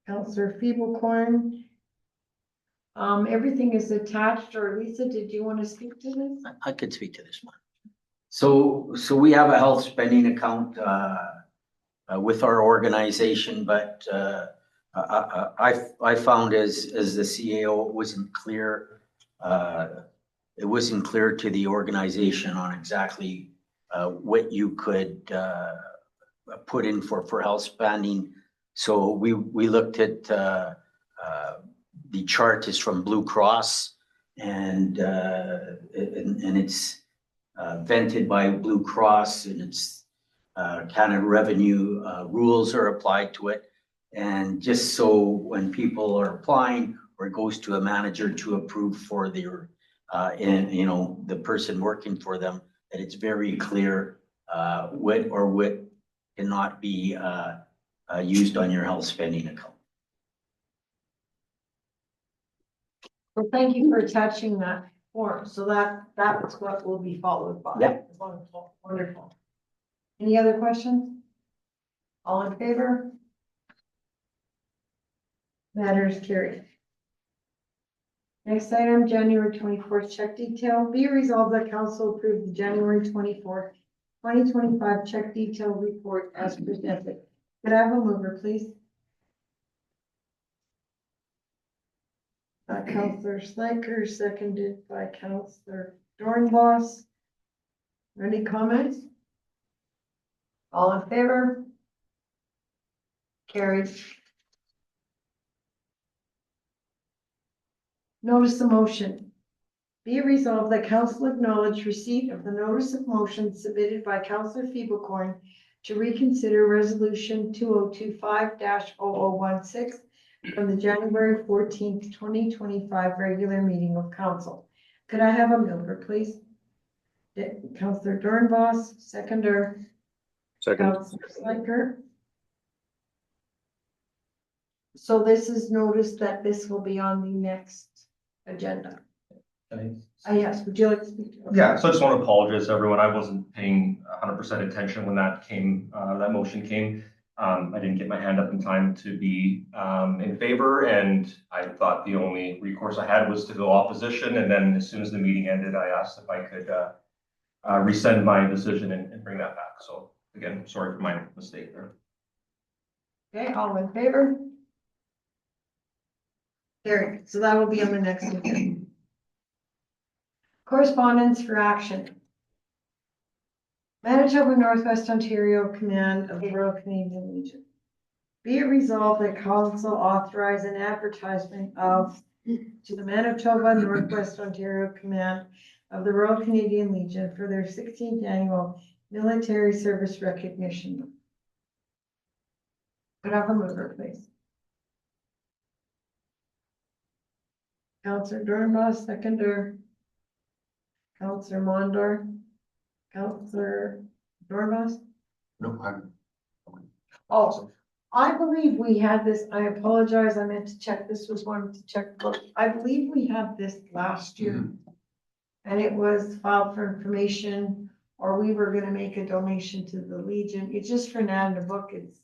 B: Councillor Feeblecorn. Everything is attached, or Lisa, did you want to speak to this?
G: I could speak to this one. So we have a health spending account with our organization, but I found as the CAO, it wasn't clear. It wasn't clear to the organization on exactly what you could put in for health spending. So we looked at the chart is from Blue Cross, and it's vented by Blue Cross, and it's Canada Revenue rules are applied to it. And just so when people are applying, or it goes to a manager to approve for their, the person working for them, that it's very clear what cannot be used on your health spending account.
B: Well, thank you for attaching that form. So that's what will be followed by.
G: Yeah.
B: Wonderful, wonderful. Any other questions? All in favor? Matter is carried. Next item, January 24th check detail. Be resolved that council approve the January 24th, 2025 check detail report as presented. Could I have a mover, please? Councillor Slaker, seconded by Councillor Dornbos. Any comments? All in favor? Carried. Notice of motion. Be it resolved that council acknowledge receipt of the notice of motion submitted by Councillor Feeblecorn to reconsider resolution 2025-0016 from the January 14th, 2025 regular meeting of council. Could I have a mover, please? Councillor Dornbos, seconder,
A: Second.
B: Councillor Sliker. So this is noticed that this will be on the next agenda. Yes, would you like to speak to it?
I: Yeah, so I just want to apologize to everyone. I wasn't paying 100% attention when that came, that motion came. I didn't get my hand up in time to be in favor, and I thought the only recourse I had was to go opposition. And then as soon as the meeting ended, I asked if I could rescind my decision and bring that back. So again, sorry for my mistake there.
B: Okay, all in favor? There, so that will be on the next agenda. Correspondence for action. Manitoba Northwest Ontario Command of the Royal Canadian Legion. Be it resolved that council authorize an advertisement of to the Manitoba Northwest Ontario Command of the Royal Canadian Legion for their 16th annual military service recognition. Could I have a mover, please? Councillor Dornbos, seconder. Councillor Mondor. Councillor Dornbos.
C: No, I'm.
B: Oh, I believe we had this, I apologize, I meant to check, this was one to check, but I believe we had this last year. And it was filed for information, or we were gonna make a donation to the Legion, it's just for now in the book, it's.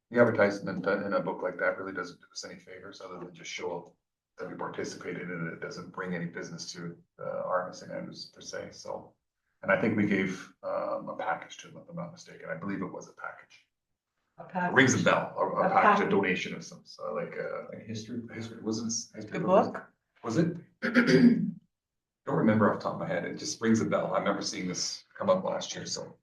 C: The advertisement in a book like that really doesn't do us any favors other than just show that we participated in it. It doesn't bring any business to our St. Andrews per se, so. And I think we gave a package to them, if I'm not mistaken. I believe it was a package.
B: A package.
C: Rings a bell, a
B: A
C: package,
B: package.
C: a donation of some, so like history, was it?
B: The book?
C: Was it? Don't remember off the top of my head. It just rings a bell. I remember seeing this come up last year, so.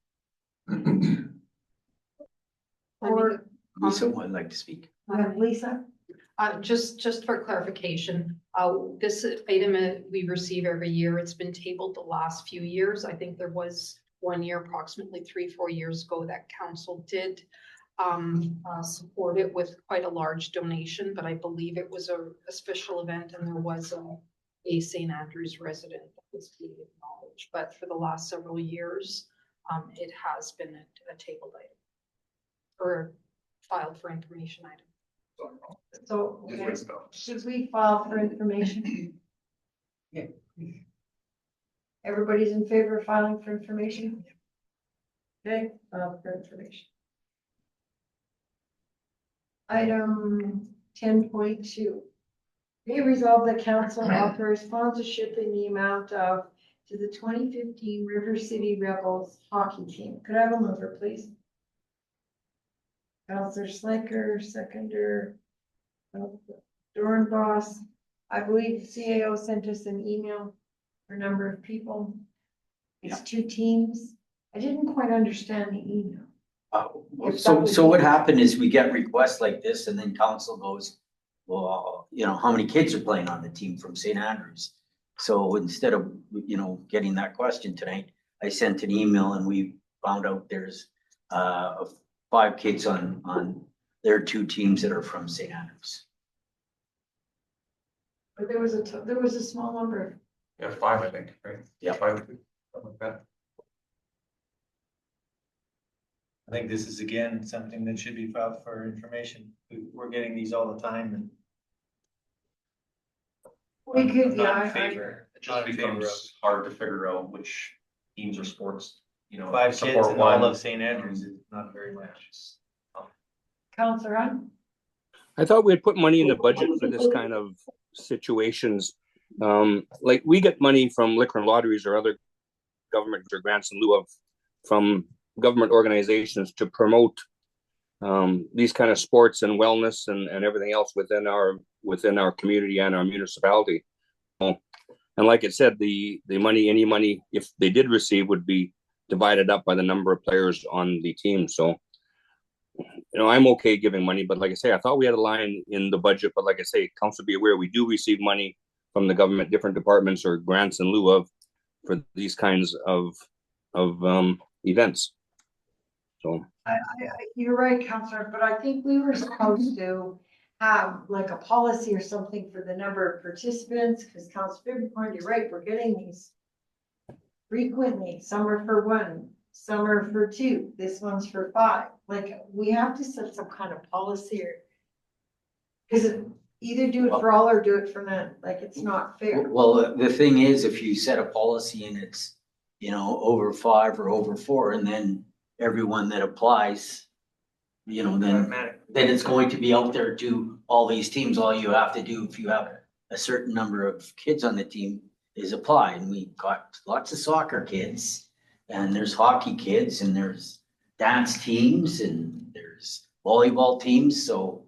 B: Or,
G: Lisa would like to speak.
B: Lisa?
F: Just for clarification, this item we receive every year, it's been tabled the last few years. I think there was one year, approximately 3-4 years ago, that council did support it with quite a large donation, but I believe it was a special event and there was a St. Andrews resident that was being acknowledged. But for the last several years, it has been a tabled item or filed for information item.
B: So,
C: Just
B: okay,
C: rings a bell.
B: should we file for information?
G: Yeah.
B: Everybody's in favor of filing for information? Okay, file for information. Item 10.2. Be resolved that council offers sponsorship in the amount of to the 2015 River City Rebels hockey team. Could I have a mover, please? Councillor Sliker, seconder. Dornbos. I believe CAO sent us an email for a number of people. It's 2 teams. I didn't quite understand the email.
G: So what happened is we get requests like this and then council goes, well, you know, how many kids are playing on the team from St. Andrews? So instead of, you know, getting that question tonight, I sent an email and we found out there's 5 kids on their 2 teams that are from St. Andrews.
B: But there was a small number.
C: Yeah, 5, I think, right?
G: Yeah.
C: 5, something like that.
H: I think this is again, something that should be filed for information. We're getting these all the time and.
B: We could,
H: I'm
B: yeah,
H: not in
B: I-
H: favor.
I: It just becomes hard to figure out which teams or sports, you know.
H: 5 kids
I: support
H: in all
I: one.
H: of St. Andrews is not very much.
B: Councillor Hunt?
A: I thought we had put money in the budget for this kind of situations. Like we get money from liquor and lotteries or other government or grants in lieu of from government organizations to promote these kind of sports and wellness and everything else within our community and our municipality. And like it said, the money, any money, if they did receive, would be divided up by the number of players on the team. So, you know, I'm okay giving money, but like I say, I thought we had a line in the budget, but like I say, council be aware, we do receive money from the government, different departments or grants in lieu of for these kinds of events. So,
B: You're right, Counselor, but I think we were supposed to have like a policy or something for the number of participants, because Counselor Fairborn, you're right, we're getting these frequently. Some are for one, some are for two, this one's for five. Like, we have to set some kind of policy or because either do it for all or do it for none, like, it's not fair.
G: Well, the thing is, if you set a policy and it's, you know, over 5 or over 4, and then everyone that applies, you know, then it's going to be out there to all these teams. All you have to do if you have a certain number of kids on the team is apply. And we got lots of soccer kids, and there's hockey kids, and there's dance teams, and there's volleyball teams. So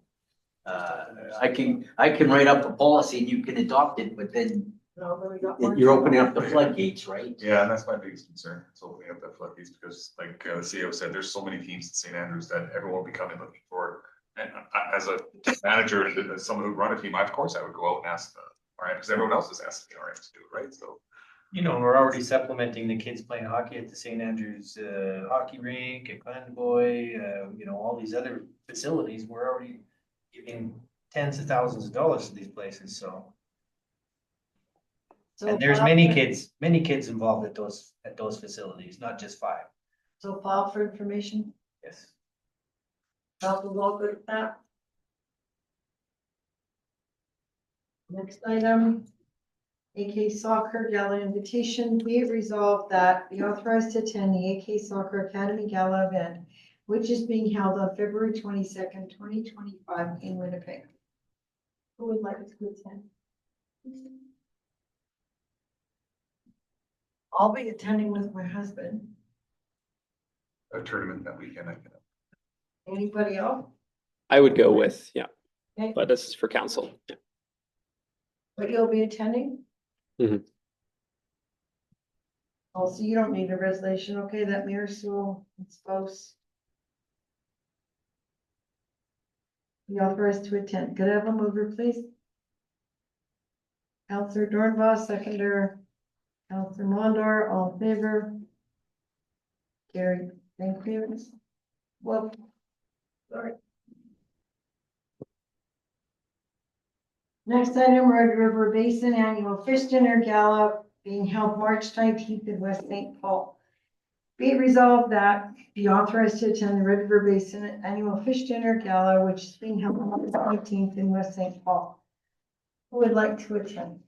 G: I can write up a policy and you can adopt it, but then
B: No, but we got more.
G: you're opening up the floodgates, right?
C: Yeah, and that's my biggest concern. It's opening up the floodgates because like the CEO said, there's so many teams in St. Andrews that everyone will be coming looking for. And as a manager and as someone who run a team, of course I would go out and ask the RM because everyone else is asking the RMs to do it, right? So.
H: You know, we're already supplementing the kids playing hockey at the St. Andrews hockey rink, at Glenboy, you know, all these other facilities. We're already giving tens of thousands of dollars to these places, so.
B: So
H: And there's
B: file
H: many
B: for-
H: kids involved at those facilities, not just 5.
B: So file for information,
H: Yes.
B: Council's all good with that? Next item, AK Soccer Gala invitation. Be it resolved that be authorized to attend the AK Soccer Academy Gala event, which is being held on February 22nd, 2025 in Winnipeg. Who would like to attend? I'll be attending with my husband.
C: A tournament that weekend, I can.
B: Anybody else?
J: I would go with, yeah,
B: Okay,
J: but this is for council. Yeah.
B: but you'll be attending?
J: Mhm.
B: Also, you don't need a resolution, okay, that Mayor Sewell and spouse. Be authorized to attend. Could I have a mover, please? Counselor Dornbos, seconder. Counselor Mondor, all in favor? Carried. Thank you. Well, sorry. Next item, Red River Basin Annual Fish Dinner Gala being held March 19th in West St. Paul. Be it resolved that be authorized to attend the Red River Basin Annual Fish Dinner Gala, which is being held on August 19th in West St. Paul. Who would like to attend?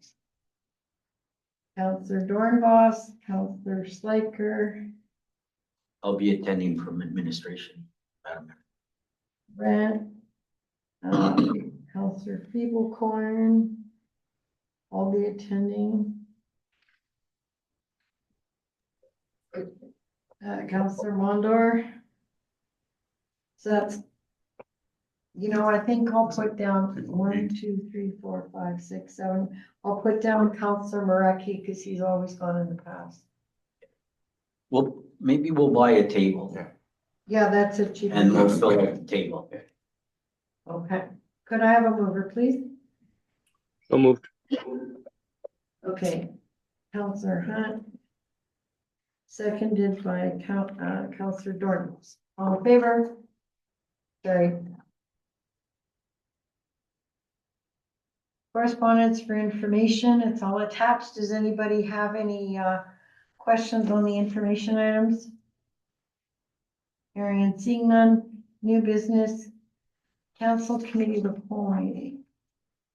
B: Counselor Dornbos, Counselor Schleicher,
G: I'll be attending from administration, Madam Mayor.
B: Brent, Counselor Feeblecorn. I'll be attending. Counselor Mondor. So that's, you know, I think I'll put down 1, 2, 3, 4, 5, 6, 7. I'll put down Counselor Mareki because he's always gone in the past.
G: Well, maybe we'll buy a table
B: Yeah, that's it. Chief.
G: and we'll fill out the table.
B: Okay. Could I have a mover, please?
J: So moved.
B: Okay. Counselor Hunt. Seconded by Counselor Dornbos. All in favor? Carried. Correspondence for information, it's all attached. Does anybody have any questions on the information items? Hearing and seeing none, new business, council committee of the whole meeting.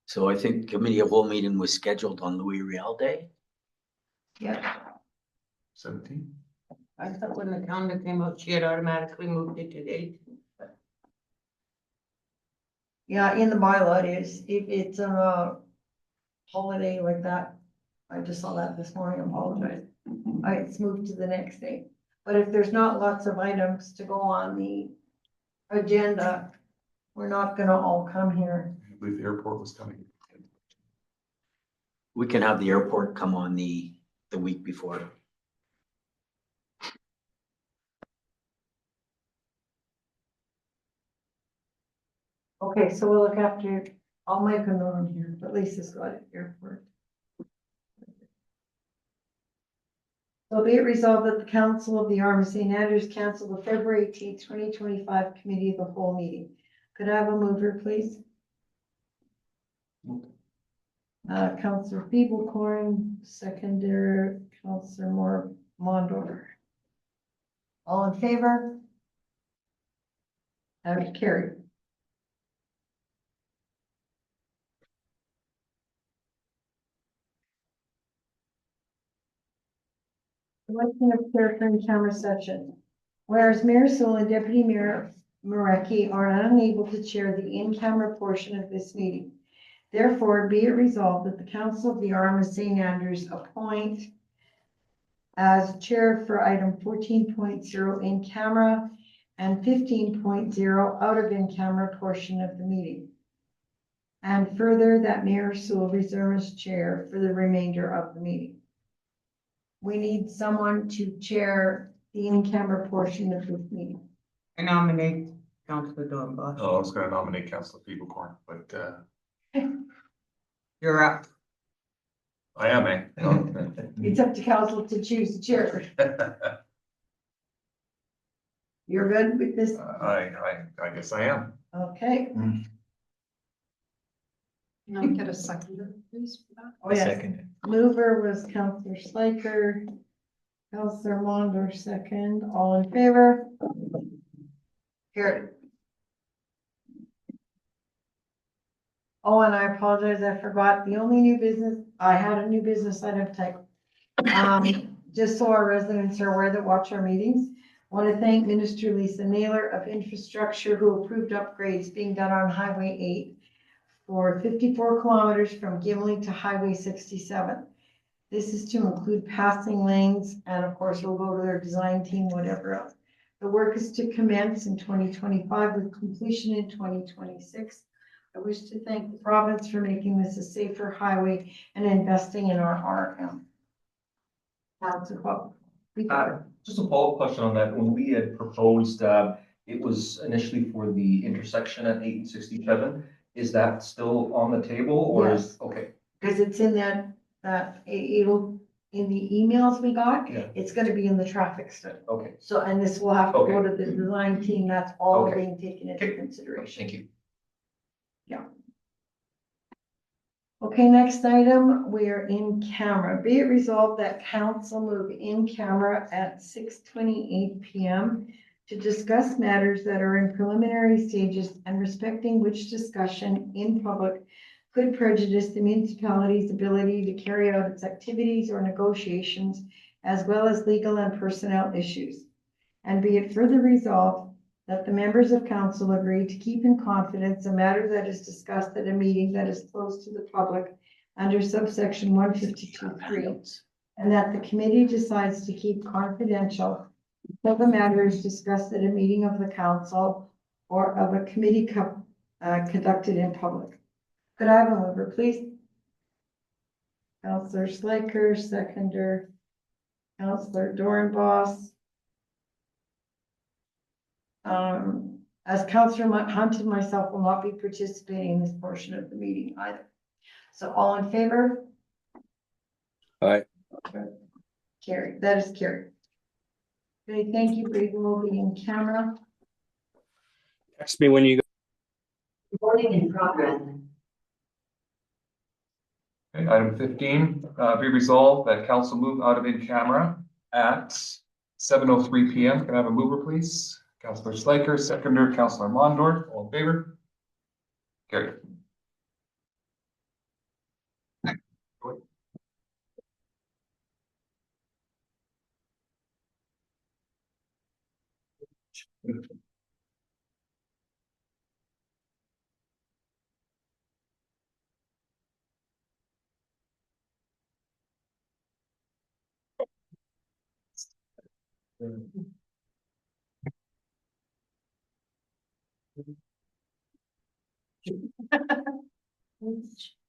G: So I think committee of whole meeting was scheduled on Louis Riel Day.
B: Yep.
C: 17.
D: I thought when the calendar came out, she had automatically moved it to date.
B: Yeah, in the bylaw it is, if it's a holiday like that, I just saw that this morning, I apologize. It's moved to the next day, but if there's not lots of items to go on the agenda, we're not gonna all come here.
C: I believe the airport was coming.
G: We can have the airport come on the week before.
B: Okay, so we'll look after, I'll make a note on here, but Lisa's got it, airport. So be it resolved that the Council of the Arm of St. Andrews cancel the February 18th, 2025 Committee of the Whole meeting. Could I have a mover, please? Councillor Feeblecorn, seconder, Councillor Mondor. All in favor? That is carried. Election of clerk and camera session. Whereas Mayor Sewell and Deputy Mayor Marecki are unable to chair the in-camera portion of this meeting. Therefore, be it resolved that the Council of the Arm of St. Andrews appoint as chair for item 14.0 in camera and 15.0 out of in camera portion of the meeting. And further, that Mayor Sewell reserve as chair for the remainder of the meeting. We need someone to chair the in-camera portion of this meeting.
D: I nominate Councillor Dornbach.
C: Oh, I was gonna nominate Councillor Feeblecorn, but,
D: You're up.
C: I am, eh?
B: It's up to council to choose the chair. You're good with this?
C: I guess I am.
B: Okay.
F: Can I get a seconder, please, for that?
B: Oh, yes.
H: Second.
B: Mover was Councillor Schleicher. Councillor Mondor, second. All in favor? Carried. Oh, and I apologize, I forgot, the only new business, I had a new business item type. Just so our residents are aware that watch our meetings, want to thank Minister Lisa Naylor of Infrastructure who approved upgrades being done on Highway 8 for 54 kilometers from Gimli to Highway 67. This is to include passing lanes, and of course, we'll go to their design team, whatever else. The work is to commence in 2025 with completion in 2026. I wish to thank the province for making this a safer highway and investing in our RM.
I: Just a follow-up question on that. When we had proposed, it was initially for the intersection at 8 and 67. Is that still on the table or is,
B: Yes.
I: okay,
B: Because it's in it'll, in the emails we got,
I: yeah,
B: it's gonna be in the traffic study.
I: okay,
B: So, and this will have to go
I: Okay.
B: to the design team, that's all
I: Okay.
B: being taken into
I: Okay.
B: consideration.
I: thank you.
B: Okay, next item, we are in camera. Be it resolved that council move in camera at 6:28 PM to discuss matters that are in preliminary stages and respecting which discussion in public could prejudice the municipality's ability to carry out its activities or negotiations, as well as legal and personnel issues. And be it further resolved that the members of council agree to keep in confidence a matter that is discussed at a meeting that is closed to the public under subsection 152(3), and that the committee decides to keep confidential until the matter is discussed at a meeting of the council or of a committee conducted in public. Could I have a mover, please? Councillor Schleicher, seconder. Councillor Doornbos. As Councillor Hunt and myself will not be participating in this portion of the meeting either. So all in favor?
A: Aye.
B: Carried, that is carried. Okay, thank you, Brady, will be in camera.
A: Text me when you
B: Recording in progress.
C: Okay, item 15, be resolved that council move out of in camera at 7:03 PM. Can I have a mover, please? Councillor Schleicher, seconder, Councillor Mondor, all in favor? Carried.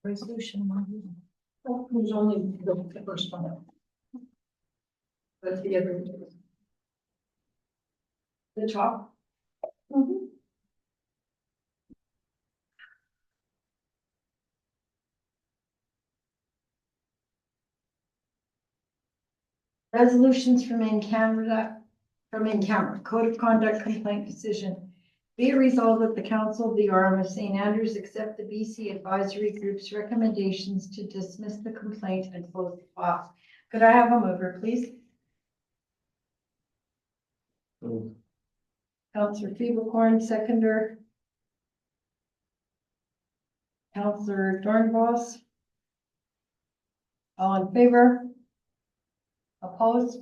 F: Resolution one. Oh, there's only the first one. But the other. The top.
B: Resolutions from in camera, code of conduct complaint decision. Be it resolved that the council of the Orem of St. Andrews accept the BC Advisory Group's recommendations to dismiss the complaint and close the file. Could I have a mover, please? Councillor Feeblecorn, seconder. Councillor Dornbos. All in favor? Opposed?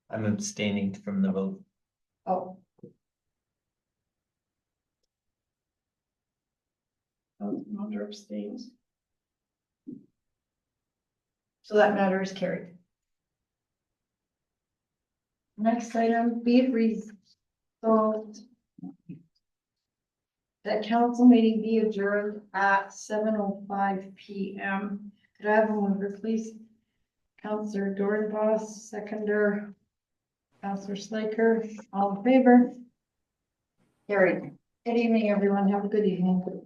H: I'm abstaining from the vote.
B: Oh. Mulder abstains. So that matter is carried. Next item, be it resolved that council meeting be adjourned at 7:05 PM. Could I have a mover, please? Councillor Dornbos, seconder. Councillor Slaker, all in favor? Carried. Good evening, everyone. Have a good evening.